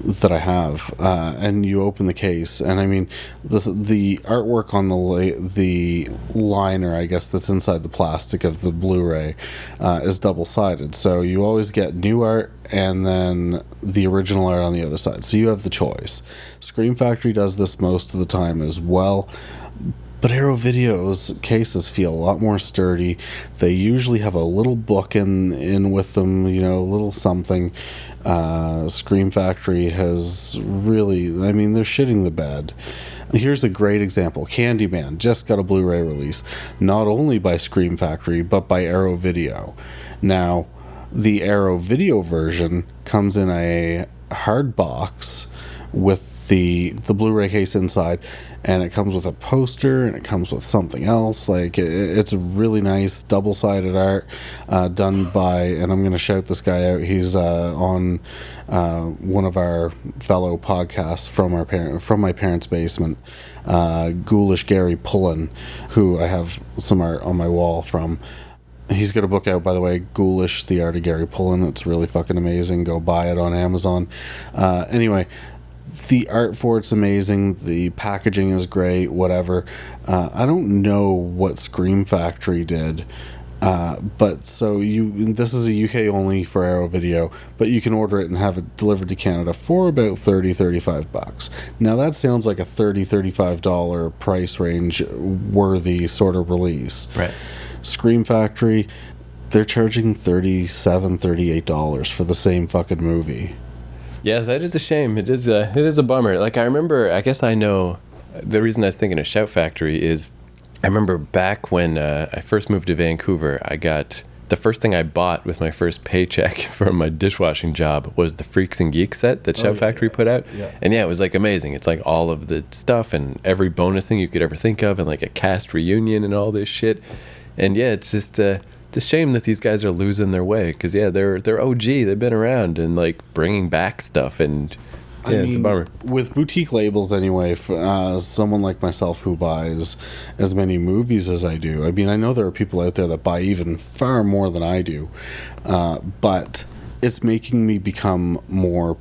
that I have, and you open the case, and I mean, the artwork on the liner, I guess, that's inside the plastic of the Blu-ray is double-sided. So you always get new art and then the original art on the other side. So you have the choice. Scream Factory does this most of the time as well. But Arrow Video's cases feel a lot more sturdy. They usually have a little book in with them, you know, a little something. Scream Factory has really, I mean, they're shitting the bed. Here's a great example. Candyman just got a Blu-ray release, not only by Scream Factory, but by Arrow Video. Now, the Arrow Video version comes in a hard box with the Blu-ray case inside, and it comes with a poster, and it comes with something else. Like, it's a really nice double-sided art done by, and I'm going to shout this guy out, he's on one of our fellow podcasts from my parents' basement, Ghoulish Gary Pullen, who I have some art on my wall from. He's got a book out, by the way, Ghoulish, The Art of Gary Pullen. It's really fucking amazing. Go buy it on Amazon. Anyway, the art for it's amazing. The packaging is great, whatever. I don't know what Scream Factory did. But so this is a UK only for Arrow Video, but you can order it and have it delivered to Canada for about $30-$35. Now that sounds like a $30-$35 price range worthy sort of release. Right. Scream Factory, they're charging $37-$38 for the same fucking movie. Yeah, that is a shame. It is a bummer. Like, I remember, I guess I know, the reason I was thinking of Shout Factory is, I remember back when I first moved to Vancouver, I got, the first thing I bought with my first paycheck from my dishwashing job was the Freaks and Geeks set that Shout Factory put out. Yeah. And yeah, it was like amazing. It's like all of the stuff and every bonus thing you could ever think of, and like a cast reunion and all this shit. And yeah, it's just... it's a shame that these guys are losing their way, because yeah, they're OG, they've been around and like bringing back stuff and it's a bummer. With boutique labels, anyway, someone like myself who buys as many movies as I do, I mean, I know there are people out there that buy even far more than I do, but it's making me become more,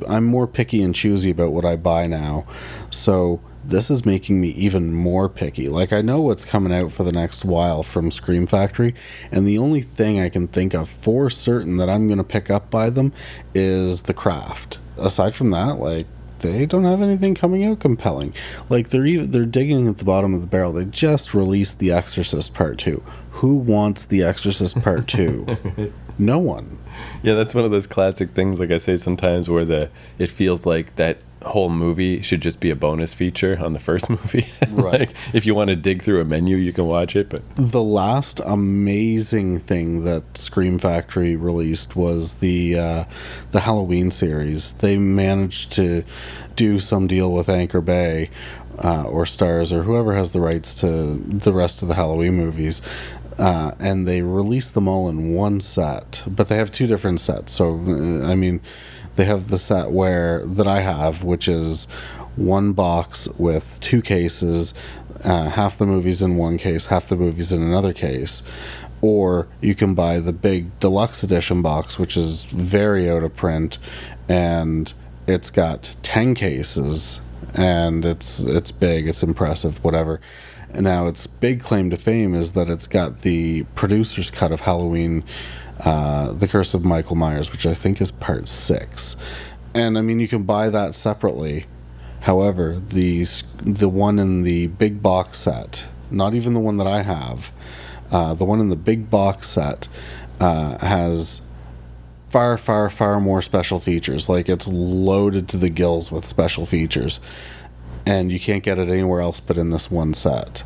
I'm more picky and choosy about what I buy now, so this is making me even more picky. Like, I know what's coming out for the next while from Scream Factory, and the only thing I can think of for certain that I'm going to pick up by them is The Craft. Aside from that, like, they don't have anything coming out compelling. Like, they're digging at the bottom of the barrel. They just released The Exorcist Part 2. Who wants The Exorcist Part 2? No one. Yeah, that's one of those classic things, like I say sometimes, where it feels like that whole movie should just be a bonus feature on the first movie. Right. Like, if you want to dig through a menu, you can watch it. But the last amazing thing that Scream Factory released was the Halloween series. They managed to do some deal with Anchor Bay or Starz or whoever has the rights to the rest of the Halloween movies. And they released them all in one set, but they have two different sets. So, I mean, they have the set that I have, which is one box with two cases, half the movies in one case, half the movies in another case. Or you can buy the big deluxe edition box, which is very out of print, and it's got 10 cases, and it's big, it's impressive, whatever. And now its big claim to fame is that it's got the producer's cut of Halloween, The Curse of Michael Myers, which I think is part 6. And I mean, you can buy that separately. However, the one in the big box set, not even the one that I have, the one in the big box set has far, far, far more special features. Like, it's loaded to the gills with special features. And you can't get it anywhere else but in this one set.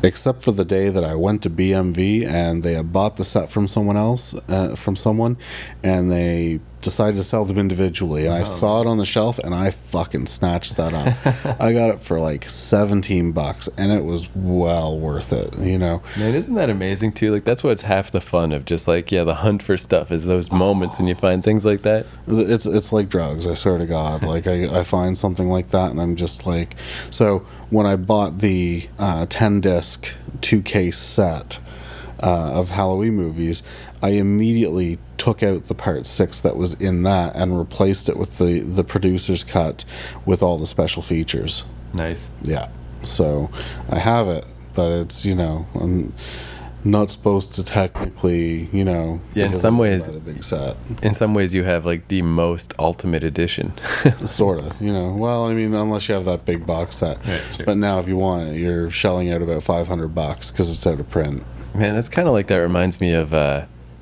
Except for the day that I went to BMV and they had bought the set from someone else, and they decided to sell them individually. And I saw it on the shelf and I fucking snatched that up. I got it for like $17 and it was well worth it, you know. Man, isn't that amazing too? Like, that's what's half the fun of just like, the hunt for stuff is those moments when you find things like that. It's like drugs, I swear to God. Like, I find something like that and I'm just like, so when I bought the 10-disc 2-case set of Halloween movies, I immediately took out the part 6 that was in that and replaced it with the producer's cut with all the special features. Nice. Yeah. So I have it, but it's, I'm not supposed to technically, Yeah, in some ways, a big set. In some ways, you have like the most ultimate edition. Sort of, Well, I mean, unless you have that big box set. Right, sure. But now, if you want it, you're shelling out about $500 because it's out of print. Man, that's kind of like, that reminds me of,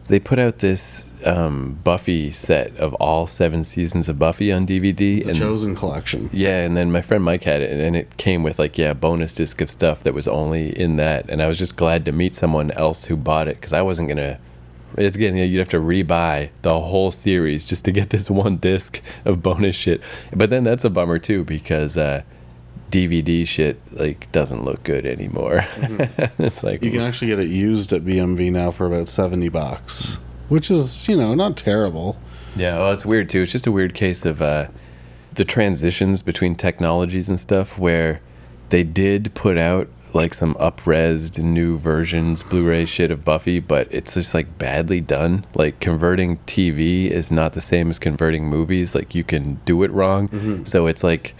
they put out this Buffy set of all 7 seasons of Buffy on DVD. The Chosen Collection. Yeah, and then my friend Mike had it, and it came with like, a bonus disc of stuff that was only in that. And I was just glad to meet someone else who bought it, because I wasn't going to... It's again, you'd have to rebuy the whole series just to get this one disc of bonus shit. But then that's a bummer too, because DVD shit like doesn't look good anymore. Mm-hmm. It's like, you can actually get it used at BMV now for about $70, which is not terrible. Yeah, well, it's weird too. It's just a weird case of the transitions between technologies and stuff, where they did put out like some up-resed new versions, Blu-ray shit of Buffy, but it's just like badly done. Like, converting TV is not the same as converting movies. Like, you can do it wrong. Mm-hmm. So it's like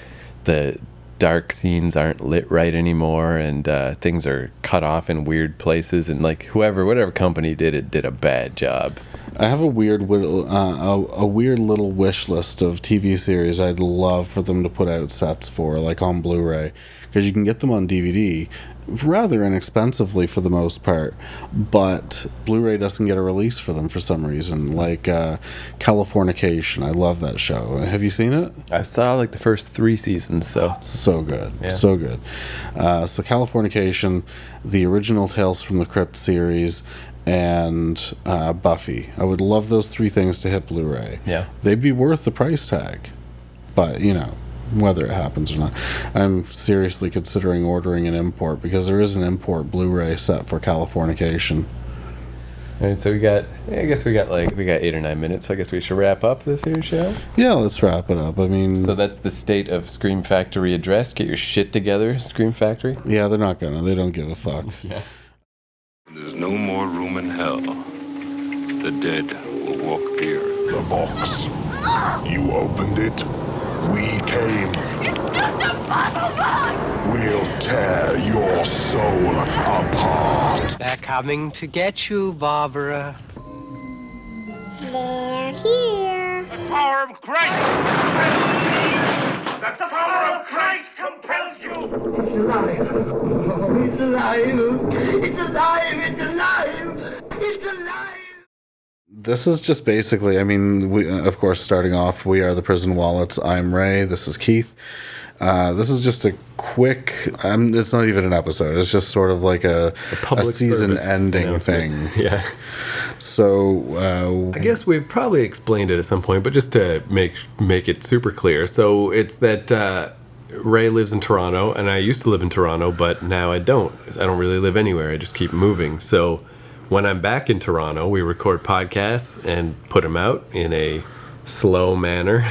the dark scenes aren't lit right anymore, and things are cut off in weird places, and like whatever company did it did a bad job. I have a weird little wish list of TV series I'd love for them to put out sets for, like on Blu-ray, because you can get them on DVD rather inexpensively for the most part, but Blu-ray doesn't get a release for them for some reason, like Californication. I love that show. Have you seen it? I saw like the first 3 seasons, so good. Yeah. So good. So Californication, the original Tales from the Crypt series, and Buffy. I would love those 3 things to hit Blu-ray. Yeah. They'd be worth the price tag, but whether it happens or not. I'm seriously considering ordering an import, because there is an import Blu-ray set for Californication. All right, so we got 8 or 9 minutes. I guess we should wrap up this here show. Yeah, let's wrap it up. I mean, so that's the state of Scream Factory address. Get your shit together, Scream Factory. Yeah, they're not gonna. They don't give a fuck. Yeah. There's no more room in hell. The dead will walk here. The box. You opened it. We came. It's just a puzzle box! We'll tear your soul apart. They're coming to get you, Barbara. They're here. The power of Christ! That the power of Christ compels you! It's alive. Oh, it's alive. It's alive. It's alive. It's alive. This is just basically, I mean, we, of course, starting off, we are the Prison Wallets. I'm Ray. This is Keith. This is just a quick, it's not even an episode. It's just sort of like a season ending thing. Yeah. So, I guess we've probably explained it at some point, but just to make it super clear. So it's that Ray lives in Toronto, and I used to live in Toronto, but now I don't. I don't really live anywhere. I just keep moving. So when I'm back in Toronto, we record podcasts and put them out in a slow manner.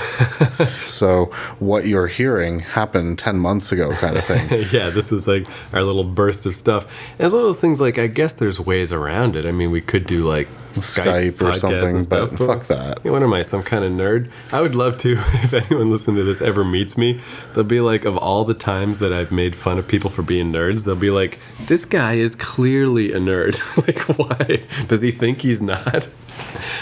So what you're hearing happened 10 months ago kind of thing. Yeah, this is like our little burst of stuff. And it's one of those things like, I guess there's ways around it. I mean, we could do like Skype or something, but fuck that. What am I, some kind of nerd? I would love to, if anyone listening to this ever meets me, they'll be like, of all the times that I've made fun of people for being nerds, they'll be like, this guy is clearly a nerd. Like, why? Does he think he's not?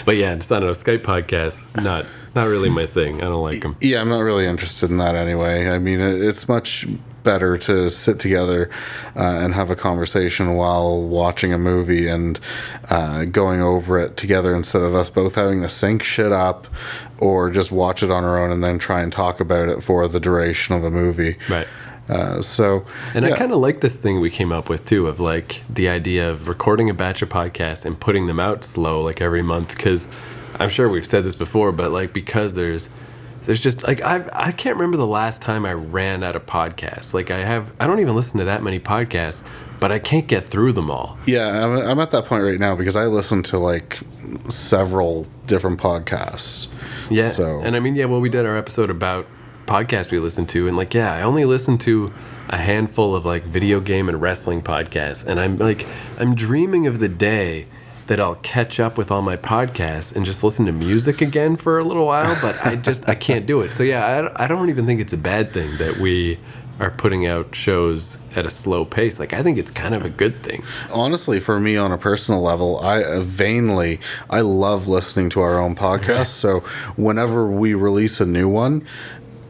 But yeah, it's, I don't know, Skype podcasts, not really my thing. I don't like them. Yeah, I'm not really interested in that anyway. I mean, it's much better to sit together and have a conversation while watching a movie and going over it together instead of us both having to sync shit up or just watch it on our own and then try and talk about it for the duration of a movie. Right. And I kind of like this thing we came up with too, of like the idea of recording a batch of podcasts and putting them out slow, like every month. Because I'm sure we've said this before, but like because there's just like I can't remember the last time I ran out of podcasts. Like I don't even listen to that many podcasts, but I can't get through them all. Yeah, I'm at that point right now because I listen to like several different podcasts. Yeah, and I mean, yeah, well, we did our episode about podcast we listen to, and like, yeah, I only listen to a handful of like video game and wrestling podcasts, and I'm dreaming of the day that I'll catch up with all my podcasts and just listen to music again for a little while, but I can't do it. So yeah, I don't even think it's a bad thing that we are putting out shows at a slow pace. Like, I think it's kind of a good thing. Honestly, for me on a personal level, I love listening to our own podcast. So whenever we release a new one,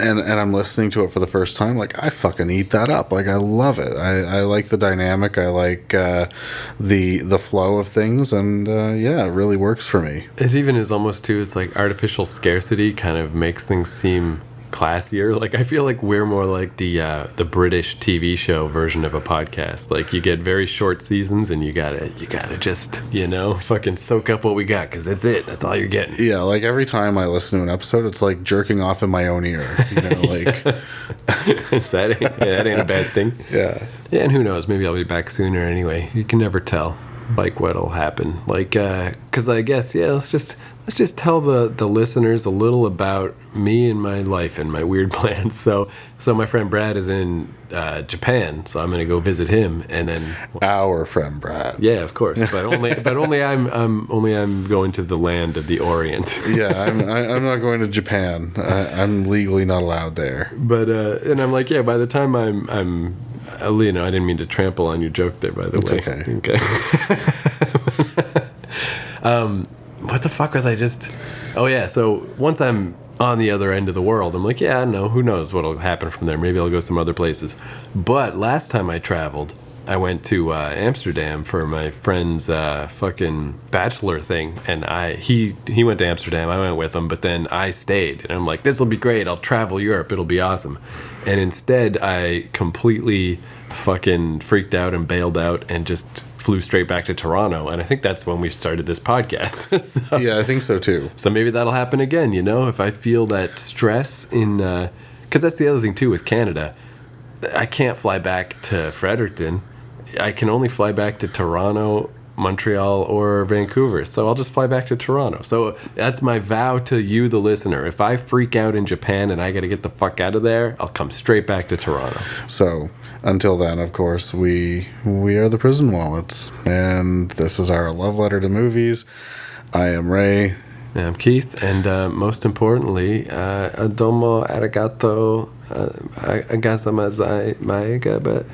and I'm listening to it for the first time, like, I fucking eat that up. Like, I love it. I like the dynamic. I like the flow of things, and yeah, it really works for me. It even is almost too, it's like artificial scarcity kind of makes things seem classier. Like, I feel like we're more like the British TV show version of a podcast. Like, you get very short seasons, and you gotta just, fucking soak up what we got, because that's all you're getting. Yeah, like every time I listen to an episode, it's like jerking off in my own ear. Like that ain't a bad thing. Yeah, and who knows? Maybe I'll be back sooner. Anyway, you can never tell, like, what'll happen. Like, because I guess, yeah, let's just tell the listeners a little about me and my life and my weird plans. So my friend Brad is in Japan, so I'm gonna go visit him, and then our friend Brad. Yeah, of course, but only I'm going to the land of the Orient. Yeah, I'm not going to Japan. I'm legally not allowed there. But and I'm like, yeah, by the time I'm I didn't mean to trample on your joke there, by the way. Okay. What the fuck was I just... Oh, yeah, so once I'm on the other end of the world, I'm like, yeah, I don't know, who knows what'll happen from there. Maybe I'll go some other places. But last time I traveled, I went to Amsterdam for my friend's fucking bachelor thing, and he went to Amsterdam, I went with him, but then I stayed, and I'm like, this will be great, I'll travel Europe, it'll be awesome. And instead, I completely fucking freaked out and bailed out and just flew straight back to Toronto, and I think that's when we started this podcast. So, yeah, I think so too. So maybe that'll happen again, if I feel that stress in... Because that's the other thing too with Canada. I can't fly back to Fredericton. I can only fly back to Toronto Montreal or Vancouver, so I'll just fly back to Toronto. So that's my vow to you, the listener. If I freak out in Japan and I got to get the fuck out of there, I'll come straight back to Toronto. So until then, of course, we are the Prison Wallets, and this is our love letter to movies. I am Ray. I'm Keith, and most importantly, domo arigato agasamaizai maiga, but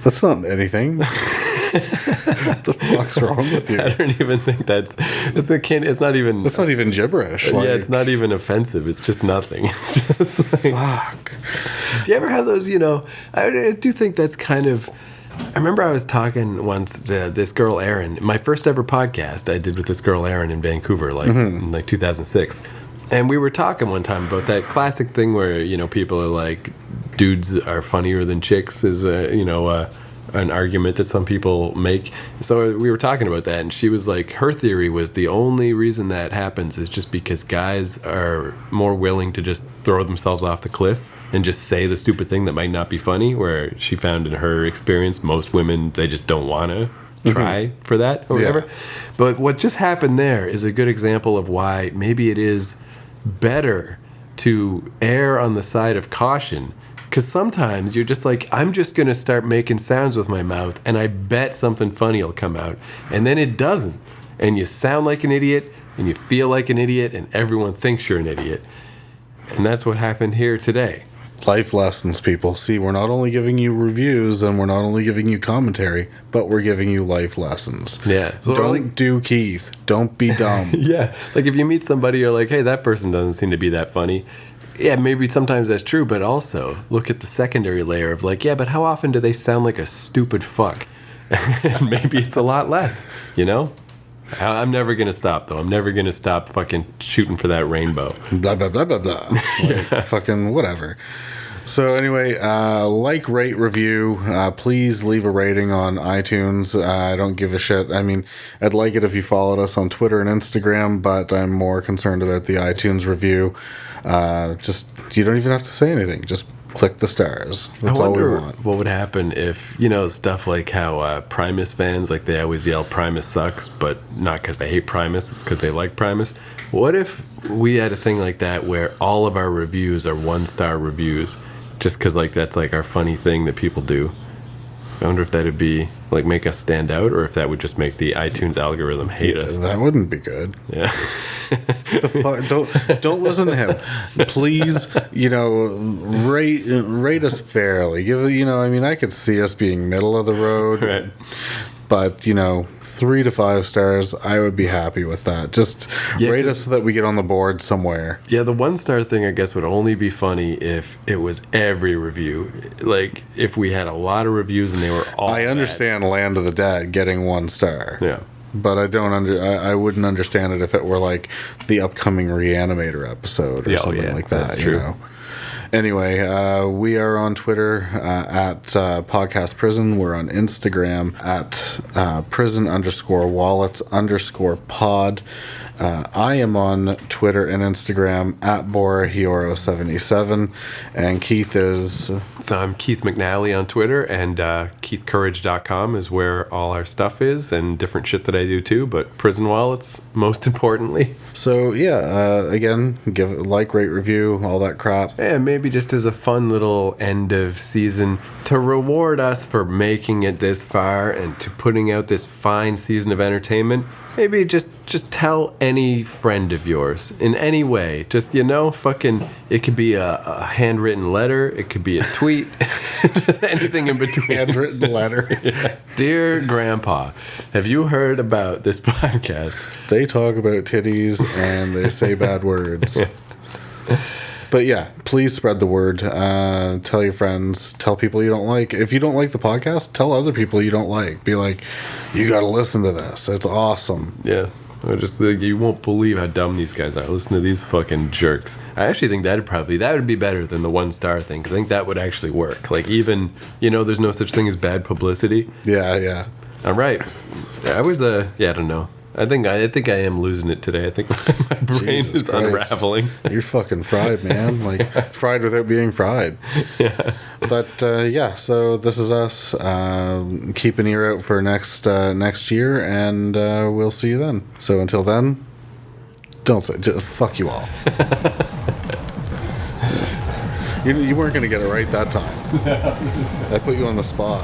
that's not anything. What the fuck's wrong with you? I don't even think it's not even. It's not even gibberish. Yeah, it's not even offensive. It's just nothing. It's just like, fuck. Do you ever have those? I do think that's kind of. I remember I was talking once to this girl Erin. My first ever podcast I did with this girl Erin in Vancouver, in 2006. And we were talking one time about that classic thing where, people are like, dudes are funnier than chicks is, an argument that some people make. So we were talking about that, and she was like, her theory was the only reason that happens is just because guys are more willing to just throw themselves off the cliff and just say the stupid thing that might not be funny, where she found in her experience, most women, they just don't want to try for that or whatever. But what just happened there is a good example of why maybe it is better to err on the side of caution. Because sometimes you're just like, I'm just going to start making sounds with my mouth, and I bet something funny will come out. And then it doesn't. And you sound like an idiot, and you feel like an idiot, and everyone thinks you're an idiot. And that's what happened here today. Life lessons, people. See, we're not only giving you reviews and we're not only giving you commentary, but we're giving you life lessons. Yeah. So don't do Keith. Don't be dumb. Yeah. Like if you meet somebody, you're like, hey, that person doesn't seem to be that funny. Yeah, maybe sometimes that's true, but also look at the secondary layer of like, yeah, but how often do they sound like a stupid fuck? And maybe it's a lot less, I'm never going to stop, though. I'm never going to stop fucking shooting for that rainbow. Blah, blah, blah, blah, blah. Fucking whatever. So anyway, rate, review. Please leave a rating on iTunes. I don't give a shit. I mean, I'd like it if you followed us on Twitter and Instagram, but I'm more concerned about the iTunes review. You don't even have to say anything. Just click the stars. That's all we want. What would happen if, stuff like how Primus fans, like they always yell Primus sucks, but not because they hate Primus, it's because they like Primus. What if we had a thing like that where all of our reviews are 1-star reviews, just because that's our funny thing that people do? I wonder if that'd be make us stand out, or if that would just make the iTunes algorithm hate us. That wouldn't be good. Yeah. Don't listen to him. Please, rate us fairly. I could see us being middle of the road. Right. But 3 to 5 stars, I would be happy with that. Just rate us so that we get on the board somewhere. Yeah, the 1-star thing, I guess, would only be funny if it was every review. Like, if we had a lot of reviews and they were all I understand Land of the Dead getting 1 star. Yeah. But I wouldn't understand it if it were like the upcoming Reanimator episode or something like that. That's true. Anyway, we are on Twitter at Podcast Prison. We're on Instagram at prison_wallets_pod. I am on Twitter and Instagram at BoraHioro77. And Keith is... So I'm Keith McNally on Twitter, and KeithCourage.com is where all our stuff is, and different shit that I do too, but Prison Wallets, most importantly. So, again, give it a like, rate, review, all that crap. Yeah, maybe just as a fun little end of season to reward us for making it this far and to putting out this fine season of entertainment. Maybe just tell any friend of yours in any way. Just, it could be a handwritten letter. It could be a tweet. Anything in between. Handwritten letter. Yeah. Dear Grandpa, have you heard about this podcast? They talk about titties and they say bad words. But yeah, please spread the word. Tell your friends. Tell people you don't like. If you don't like the podcast, tell other people you don't like. Be like, you got to listen to this. It's awesome. Yeah. You won't believe how dumb these guys are. Listen to these fucking jerks. I actually think that would be better than the 1-star thing, because I think that would actually work. Like, even, there's no such thing as bad publicity. Yeah. All right. I don't know. I think I am losing it today. I think my brain Jesus is Christ. unraveling. You're fucking fried, man. Like, fried without being fried. Yeah. But, yeah, so this is us. Keep an ear out for next year, and we'll see you then. So until then, don't say, just fuck you all. You weren't going to get it right that time. I put you on the spot.